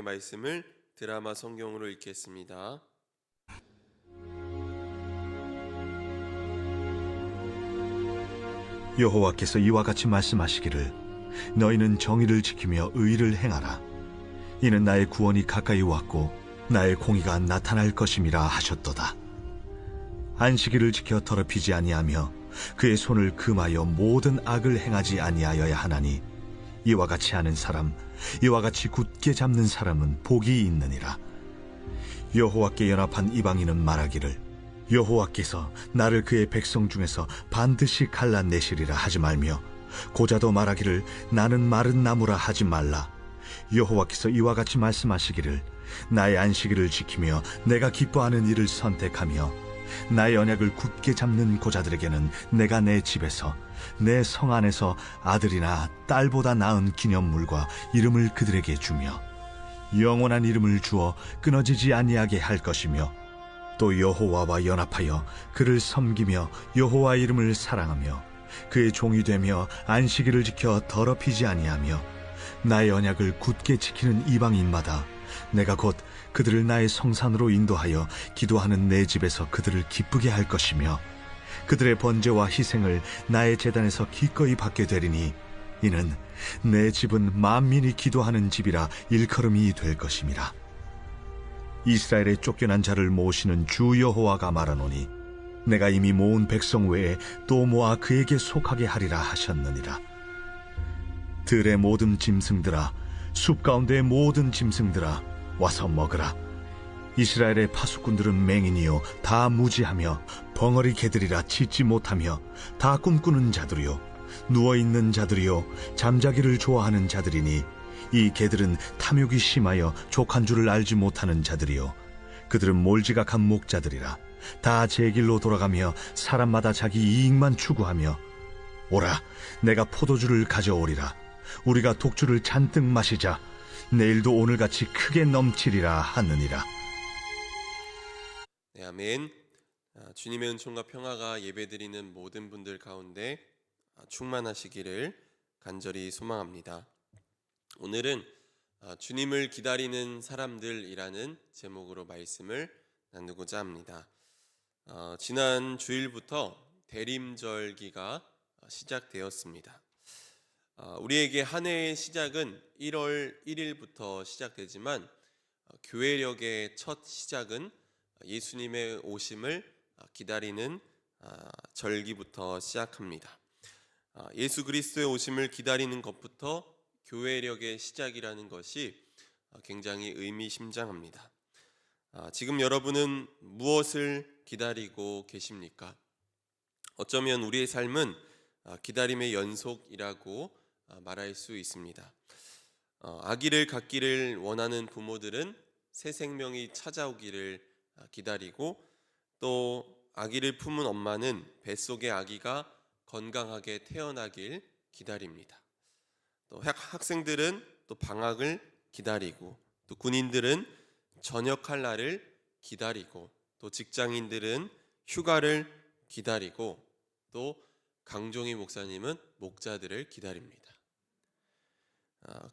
말씀을 드라마 성경으로 읽겠습니다. 여호와께서 이와 같이 말씀하시기를 너희는 정의를 지키며 의를 행하라. 이는 나의 구원이 가까이 왔고 나의 공의가 나타날 것임이라 하셨도다. 안식일을 지켜 더럽히지 아니하며 그의 손을 금하여 모든 악을 행하지 아니하여야 하나니 이와 같이 하는 사람, 이와 같이 굳게 잡는 사람은 복이 있느니라. 여호와께 연합한 이방인은 말하기를 여호와께서 나를 그의 백성 중에서 반드시 갈라내시리라 하지 말며, 고자도 말하기를 나는 마른 나무라 하지 말라. 여호와께서 이와 같이 말씀하시기를 나의 안식일을 지키며 내가 기뻐하는 일을 선택하며 나의 언약을 굳게 잡는 고자들에게는 내가 내 집에서 내 성 안에서 아들이나 딸보다 나은 기념물과 이름을 그들에게 주며 영원한 이름을 주어 끊어지지 아니하게 할 것이며, 또 여호와와 연합하여 그를 섬기며 여호와 이름을 사랑하며 그의 종이 되며 안식일을 지켜 더럽히지 아니하며 나의 언약을 굳게 지키는 이방인마다 내가 곧 그들을 나의 성산으로 인도하여 기도하는 내 집에서 그들을 기쁘게 할 것이며, 그들의 번제와 희생을 나의 제단에서 기꺼이 받게 되리니 이는 내 집은 만민이 기도하는 집이라 일컬음이 될 것임이라. 이스라엘의 쫓겨난 자를 모으시는 주 여호와가 말하노니 내가 이미 모은 백성 외에 또 모아 그에게 속하게 하리라 하셨느니라. 들의 모든 짐승들아, 숲 가운데의 모든 짐승들아, 와서 먹으라. 이스라엘의 파수꾼들은 맹인이요 다 무지하며 벙어리 개들이라 짖지 못하며 다 꿈꾸는 자들이요 누워있는 자들이요 잠자기를 좋아하는 자들이니 이 개들은 탐욕이 심하여 족한 줄을 알지 못하는 자들이요 그들은 몰지각한 목자들이라. 다 제 길로 돌아가며 사람마다 자기 이익만 추구하며, 오라, 내가 포도주를 가져오리라. 우리가 독주를 잔뜩 마시자. 내일도 오늘같이 크게 넘치리라 하느니라. 네, 아멘. 주님의 은총과 평화가 예배드리는 모든 분들 가운데 충만하시기를 간절히 소망합니다. 오늘은 주님을 기다리는 사람들이라는 제목으로 말씀을 나누고자 합니다. 지난 주일부터 대림절기가 시작되었습니다. 우리에게 한 해의 시작은 1월 1일부터 시작되지만 교회력의 첫 시작은 예수님의 오심을 기다리는 절기부터 시작합니다. 예수 그리스도의 오심을 기다리는 것부터 교회력의 시작이라는 것이 굉장히 의미심장합니다. 지금 여러분은 무엇을 기다리고 계십니까? 어쩌면 우리의 삶은 기다림의 연속이라고 말할 수 있습니다. 아기를 갖기를 원하는 부모들은 새 생명이 찾아오기를 기다리고, 또 아기를 품은 엄마는 뱃속의 아기가 건강하게 태어나길 기다립니다. 또 학생들은 또 방학을 기다리고, 또 군인들은 전역할 날을 기다리고, 또 직장인들은 휴가를 기다리고, 또 강종희 목사님은 목자들을 기다립니다.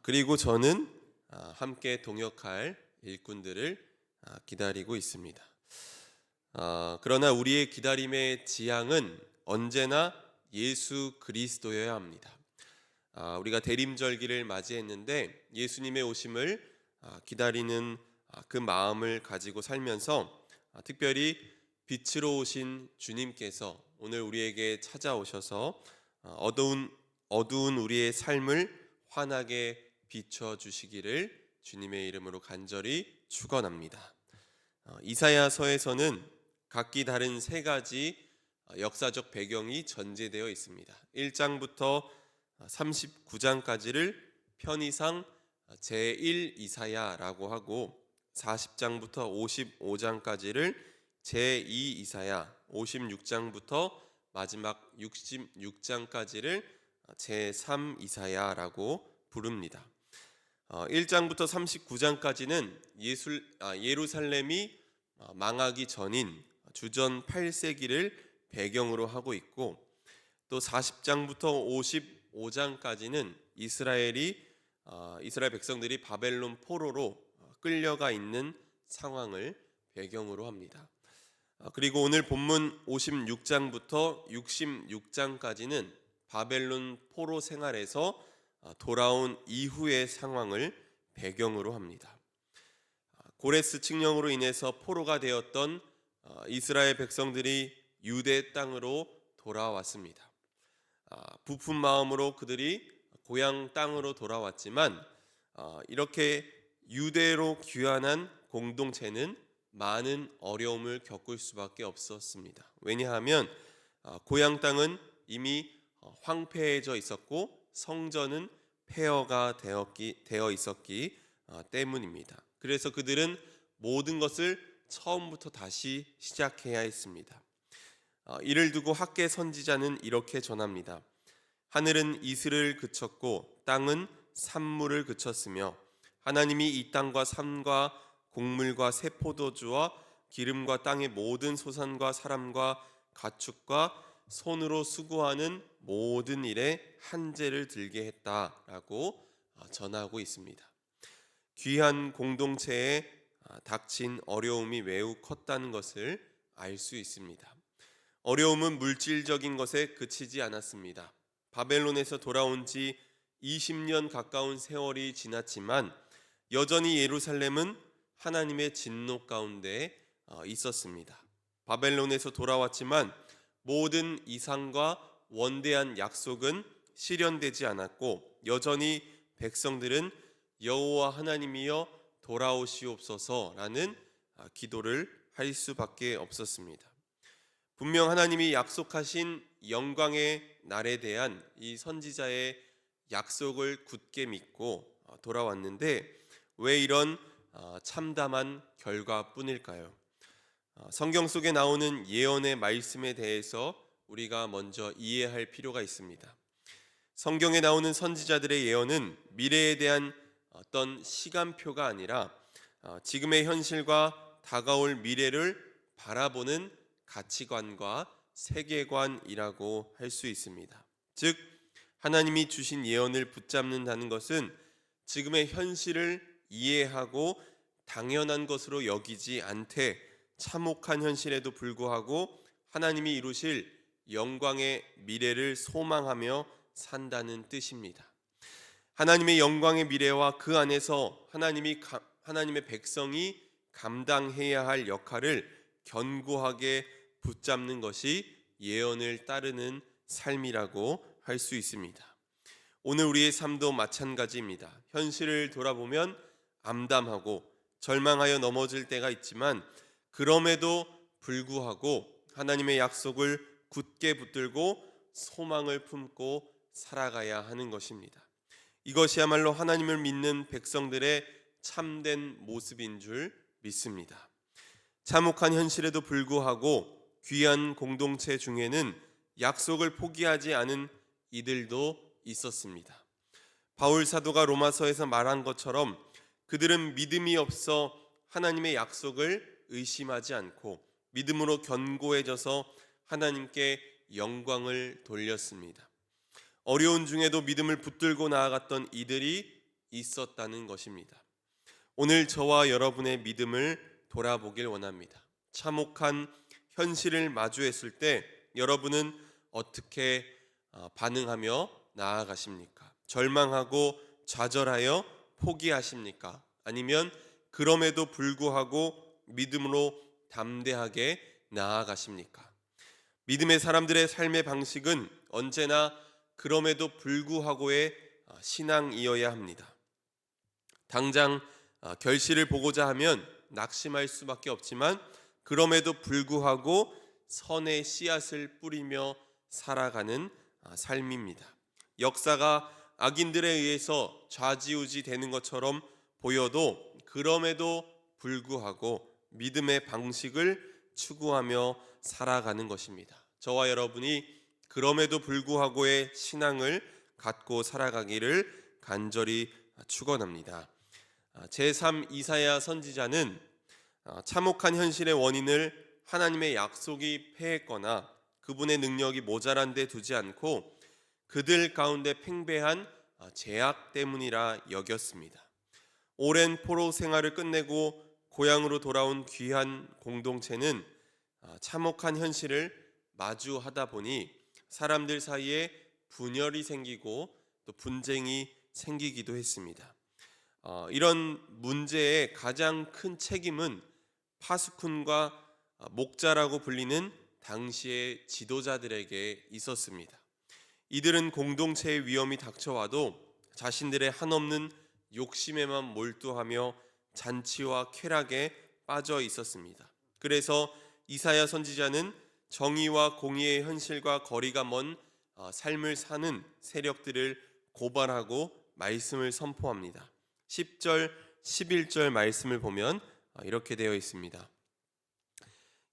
그리고 저는 함께 동역할 일꾼들을 기다리고 있습니다. 그러나 우리의 기다림의 지향은 언제나 예수 그리스도여야 합니다. 우리가 대림절기를 맞이했는데 예수님의 오심을 기다리는 그 마음을 가지고 살면서, 특별히 빛으로 오신 주님께서 오늘 우리에게 찾아오셔서 어두운 우리의 삶을 환하게 비춰주시기를 주님의 이름으로 간절히 축원합니다. 이사야서에서는 각기 다른 세 가지 역사적 배경이 전제되어 있습니다. 1장부터 39장까지를 편의상 제1 이사야라고 하고, 40장부터 55장까지를 제2 이사야, 56장부터 마지막 66장까지를 제3 이사야라고 부릅니다. 1장부터 39장까지는 예루살렘이 망하기 전인 주전 8세기를 배경으로 하고 있고, 또 40장부터 55장까지는 이스라엘 백성들이 바벨론 포로로 끌려가 있는 상황을 배경으로 합니다. 그리고 오늘 본문 56장부터 66장까지는 바벨론 포로 생활에서 돌아온 이후의 상황을 배경으로 합니다. 고레스 칙령으로 인해서 포로가 되었던 이스라엘 백성들이 유대 땅으로 돌아왔습니다. 부푼 마음으로 그들이 고향 땅으로 돌아왔지만 이렇게 유대로 귀환한 공동체는 많은 어려움을 겪을 수밖에 없었습니다. 왜냐하면 고향 땅은 이미 황폐해져 있었고 성전은 폐허가 되어 있었기 때문입니다. 그래서 그들은 모든 것을 처음부터 다시 시작해야 했습니다. 이를 두고 학개 선지자는 이렇게 전합니다. 하늘은 이슬을 그쳤고 땅은 산물을 그쳤으며 하나님이 이 땅과 산과 곡물과 새 포도주와 기름과 땅의 모든 소산과 사람과 가축과 손으로 수고하는 모든 일에 한재를 들게 했다라고 전하고 있습니다. 귀한 공동체에 닥친 어려움이 매우 컸다는 것을 알 수 있습니다. 어려움은 물질적인 것에 그치지 않았습니다. 바벨론에서 돌아온 지 20년 가까운 세월이 지났지만 여전히 예루살렘은 하나님의 진노 가운데 있었습니다. 바벨론에서 돌아왔지만 모든 이상과 원대한 약속은 실현되지 않았고 여전히 백성들은 여호와 하나님이여 돌아오시옵소서라는 기도를 할 수밖에 없었습니다. 분명 하나님이 약속하신 영광의 날에 대한 이 선지자의 약속을 굳게 믿고 돌아왔는데 왜 이런 참담한 결과뿐일까요? 성경 속에 나오는 예언의 말씀에 대해서 우리가 먼저 이해할 필요가 있습니다. 성경에 나오는 선지자들의 예언은 미래에 대한 어떤 시간표가 아니라 지금의 현실과 다가올 미래를 바라보는 가치관과 세계관이라고 할 수 있습니다. 즉 하나님이 주신 예언을 붙잡는다는 것은 지금의 현실을 이해하고 당연한 것으로 여기지 않되 참혹한 현실에도 불구하고 하나님이 이루실 영광의 미래를 소망하며 산다는 뜻입니다. 하나님의 영광의 미래와 그 안에서 하나님의 백성이 감당해야 할 역할을 견고하게 붙잡는 것이 예언을 따르는 삶이라고 할 수 있습니다. 오늘 우리의 삶도 마찬가지입니다. 현실을 돌아보면 암담하고 절망하여 넘어질 때가 있지만 그럼에도 불구하고 하나님의 약속을 굳게 붙들고 소망을 품고 살아가야 하는 것입니다. 이것이야말로 하나님을 믿는 백성들의 참된 모습인 줄 믿습니다. 참혹한 현실에도 불구하고 귀한 공동체 중에는 약속을 포기하지 않은 이들도 있었습니다. 바울 사도가 로마서에서 말한 것처럼 그들은 믿음이 없어 하나님의 약속을 의심하지 않고 믿음으로 견고해져서 하나님께 영광을 돌렸습니다. 어려운 중에도 믿음을 붙들고 나아갔던 이들이 있었다는 것입니다. 오늘 저와 여러분의 믿음을 돌아보길 원합니다. 참혹한 현실을 마주했을 때 여러분은 어떻게 반응하며 나아가십니까? 절망하고 좌절하여 포기하십니까? 아니면 그럼에도 불구하고 믿음으로 담대하게 나아가십니까? 믿음의 사람들의 삶의 방식은 언제나 그럼에도 불구하고의 신앙이어야 합니다. 당장 결실을 보고자 하면 낙심할 수밖에 없지만 그럼에도 불구하고 선의 씨앗을 뿌리며 살아가는 삶입니다. 역사가 악인들에 의해서 좌지우지 되는 것처럼 보여도 그럼에도 불구하고 믿음의 방식을 추구하며 살아가는 것입니다. 저와 여러분이 그럼에도 불구하고의 신앙을 갖고 살아가기를 간절히 축원합니다. 제3 이사야 선지자는 참혹한 현실의 원인을 하나님의 약속이 패했거나 그분의 능력이 모자란 데 두지 않고 그들 가운데 팽배한 죄악 때문이라 여겼습니다. 오랜 포로 생활을 끝내고 고향으로 돌아온 귀한 공동체는 참혹한 현실을 마주하다 보니 사람들 사이에 분열이 생기고 또 분쟁이 생기기도 했습니다. 이런 문제의 가장 큰 책임은 파수꾼과 목자라고 불리는 당시의 지도자들에게 있었습니다. 이들은 공동체의 위험이 닥쳐와도 자신들의 한없는 욕심에만 몰두하며 잔치와 쾌락에 빠져 있었습니다. 그래서 이사야 선지자는 정의와 공의의 현실과 거리가 먼 삶을 사는 세력들을 고발하고 말씀을 선포합니다. 10절, 11절 말씀을 보면 이렇게 되어 있습니다.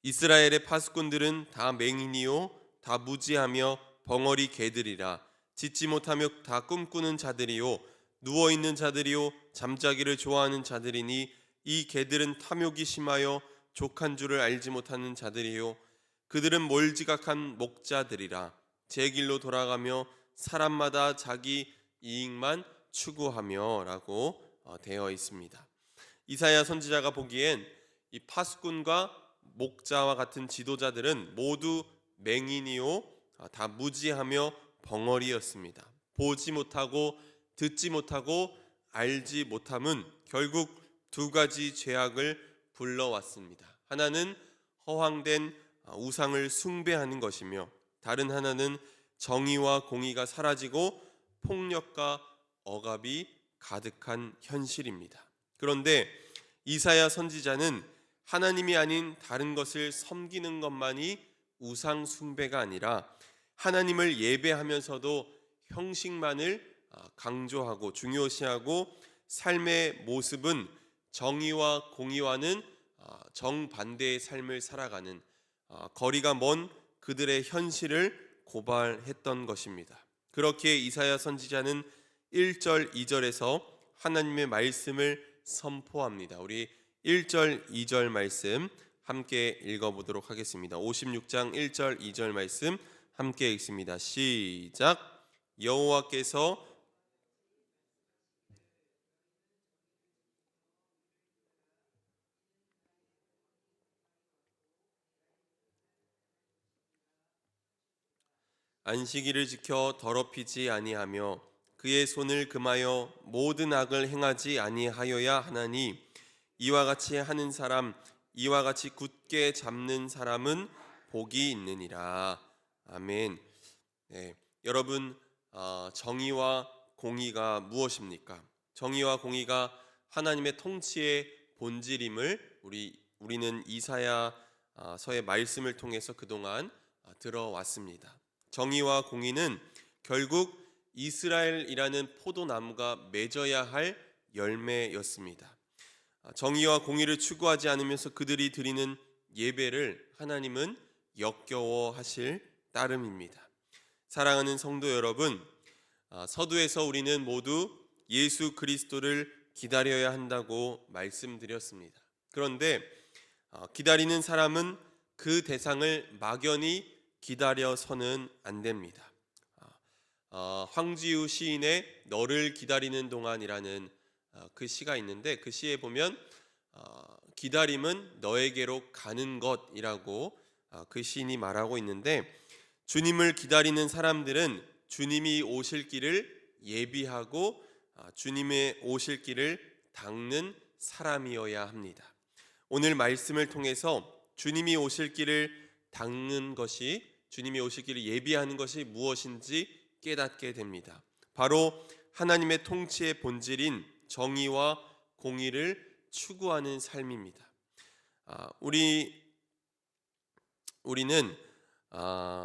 이스라엘의 파수꾼들은 다 맹인이요 다 무지하며 벙어리 개들이라. 짖지 못하며 다 꿈꾸는 자들이요 누워있는 자들이요 잠자기를 좋아하는 자들이니 이 개들은 탐욕이 심하여 족한 줄을 알지 못하는 자들이요 그들은 몰지각한 목자들이라. 제 길로 돌아가며 사람마다 자기 이익만 추구하며 라고 되어 있습니다. 이사야 선지자가 보기엔 이 파수꾼과 목자와 같은 지도자들은 모두 맹인이요 다 무지하며 벙어리였습니다. 보지 못하고 듣지 못하고 알지 못함은 결국 두 가지 죄악을 불러왔습니다. 하나는 허황된 우상을 숭배하는 것이며 다른 하나는 정의와 공의가 사라지고 폭력과 억압이 가득한 현실입니다. 그런데 이사야 선지자는 하나님이 아닌 다른 것을 섬기는 것만이 우상 숭배가 아니라 하나님을 예배하면서도 형식만을 강조하고 중요시하고 삶의 모습은 정의와 공의와는 정반대의 삶을 살아가는 거리가 먼 그들의 현실을 고발했던 것입니다. 그렇게 이사야 선지자는 1절, 2절에서 하나님의 말씀을 선포합니다. 우리 1절, 2절 말씀 함께 읽어보도록 하겠습니다. 56장 1절, 2절 말씀 함께 읽습니다. 시작. 여호와께서 안식일을 지켜 더럽히지 아니하며 그의 손을 금하여 모든 악을 행하지 아니하여야 하나니 이와 같이 하는 사람 이와 같이 굳게 잡는 사람은 복이 있느니라. 아멘. 네, 여러분 정의와 공의가 무엇입니까? 정의와 공의가 하나님의 통치의 본질임을 우리는 이사야서의 말씀을 통해서 그동안 들어왔습니다. 정의와 공의는 결국 이스라엘이라는 포도나무가 맺어야 할 열매였습니다. 정의와 공의를 추구하지 않으면서 그들이 드리는 예배를 하나님은 역겨워하실 따름입니다. 사랑하는 성도 여러분, 서두에서 우리는 모두 예수 그리스도를 기다려야 한다고 말씀드렸습니다. 그런데 기다리는 사람은 그 대상을 막연히 기다려서는 안 됩니다. 황지우 시인의 너를 기다리는 동안이라는 그 시가 있는데 그 시에 보면 기다림은 너에게로 가는 것이라고 그 시인이 말하고 있는데 주님을 기다리는 사람들은 주님이 오실 길을 예비하고 주님의 오실 길을 닦는 사람이어야 합니다. 오늘 말씀을 통해서 주님이 오실 길을 닦는 것이 주님이 오실 길을 예비하는 것이 무엇인지 깨닫게 됩니다. 바로 하나님의 통치의 본질인 정의와 공의를 추구하는 삶입니다. 우리는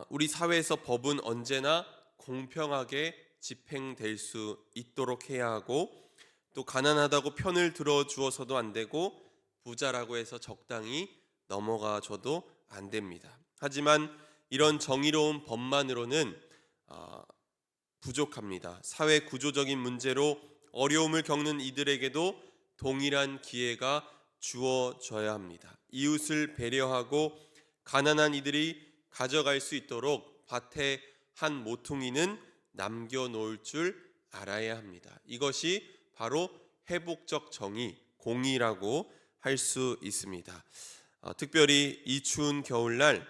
우리 사회에서 법은 언제나 공평하게 집행될 수 있도록 해야 하고 또 가난하다고 편을 들어주어서도 안 되고 부자라고 해서 적당히 넘어가 줘도 안 됩니다. 하지만 이런 정의로운 법만으로는 부족합니다. 사회 구조적인 문제로 어려움을 겪는 이들에게도 동일한 기회가 주어져야 합니다. 이웃을 배려하고 가난한 이들이 가져갈 수 있도록 밭에 한 모퉁이는 남겨놓을 줄 알아야 합니다. 이것이 바로 회복적 정의, 공의라고 할 수 있습니다. 특별히 이 추운 겨울날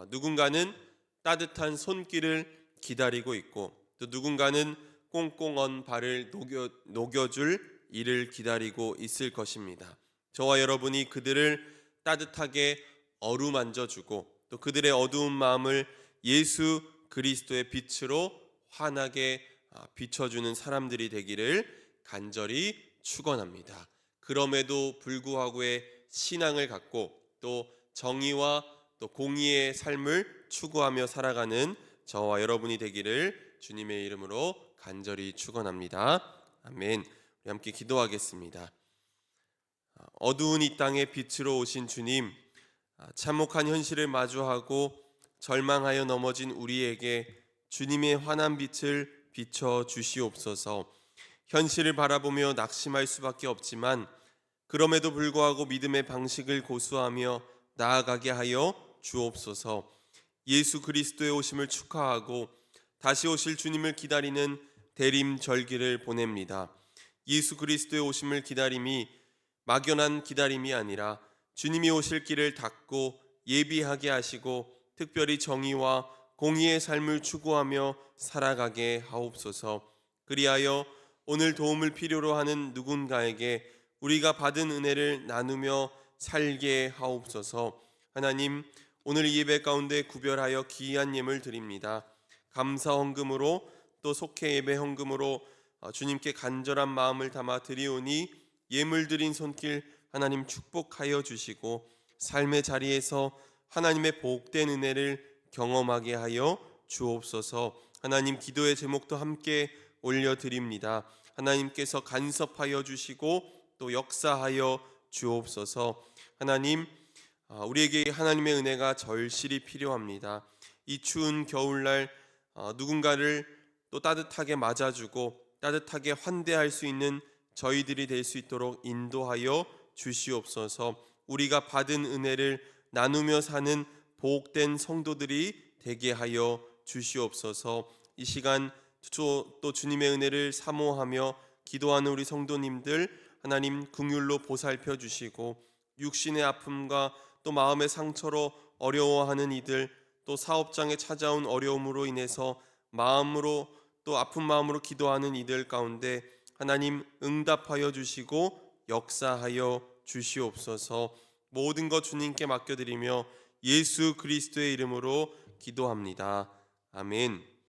누군가는 따뜻한 손길을 기다리고 있고 또 누군가는 꽁꽁 언 발을 녹여줄 이를 기다리고 있을 것입니다. 저와 여러분이 그들을 따뜻하게 어루만져주고 또 그들의 어두운 마음을 예수 그리스도의 빛으로 환하게 비춰주는 사람들이 되기를 간절히 축원합니다. 그럼에도 불구하고의 신앙을 갖고 또 정의와 또 공의의 삶을 추구하며 살아가는 저와 여러분이 되기를 주님의 이름으로 간절히 축원합니다. 아멘. 우리 함께 기도하겠습니다. 어두운 이 땅에 빛으로 오신 주님, 참혹한 현실을 마주하고 절망하여 넘어진 우리에게 주님의 환한 빛을 비춰 주시옵소서. 현실을 바라보며 낙심할 수밖에 없지만 그럼에도 불구하고 믿음의 방식을 고수하며 나아가게 하여 주옵소서. 예수 그리스도의 오심을 축하하고 다시 오실 주님을 기다리는 대림절기를 보냅니다. 예수 그리스도의 오심을 기다림이 막연한 기다림이 아니라 주님이 오실 길을 닫고 예비하게 하시고 특별히 정의와 공의의 삶을 추구하며 살아가게 하옵소서. 그리하여 오늘 도움을 필요로 하는 누군가에게 우리가 받은 은혜를 나누며 살게 하옵소서. 하나님, 오늘 이 예배 가운데 구별하여 귀한 예물 드립니다. 감사 헌금으로 또 속회 예배 헌금으로 주님께 간절한 마음을 담아 드리오니 예물 드린 손길 하나님 축복하여 주시고 삶의 자리에서 하나님의 복된 은혜를 경험하게 하여 주옵소서. 하나님, 기도의 제목도 함께 올려드립니다. 하나님께서 간섭하여 주시고 또 역사하여 주옵소서. 하나님, 우리에게 하나님의 은혜가 절실히 필요합니다. 이 추운 겨울날 누군가를 또 따뜻하게 맞아주고 따뜻하게 환대할 수 있는 저희들이 될 수 있도록 인도하여 주시옵소서. 우리가 받은 은혜를 나누며 사는 복된 성도들이 되게 하여 주시옵소서. 이 시간 또 주님의 은혜를 사모하며 기도하는 우리 성도님들 하나님 긍휼로 보살펴 주시고 육신의 아픔과 또 마음의 상처로 어려워하는 이들 또 사업장에 찾아온 어려움으로 인해서 마음으로 또 아픈 마음으로 기도하는 이들 가운데 하나님 응답하여 주시고 역사하여 주시옵소서. 모든 것 주님께 맡겨드리며 예수 그리스도의 이름으로 기도합니다. 아멘.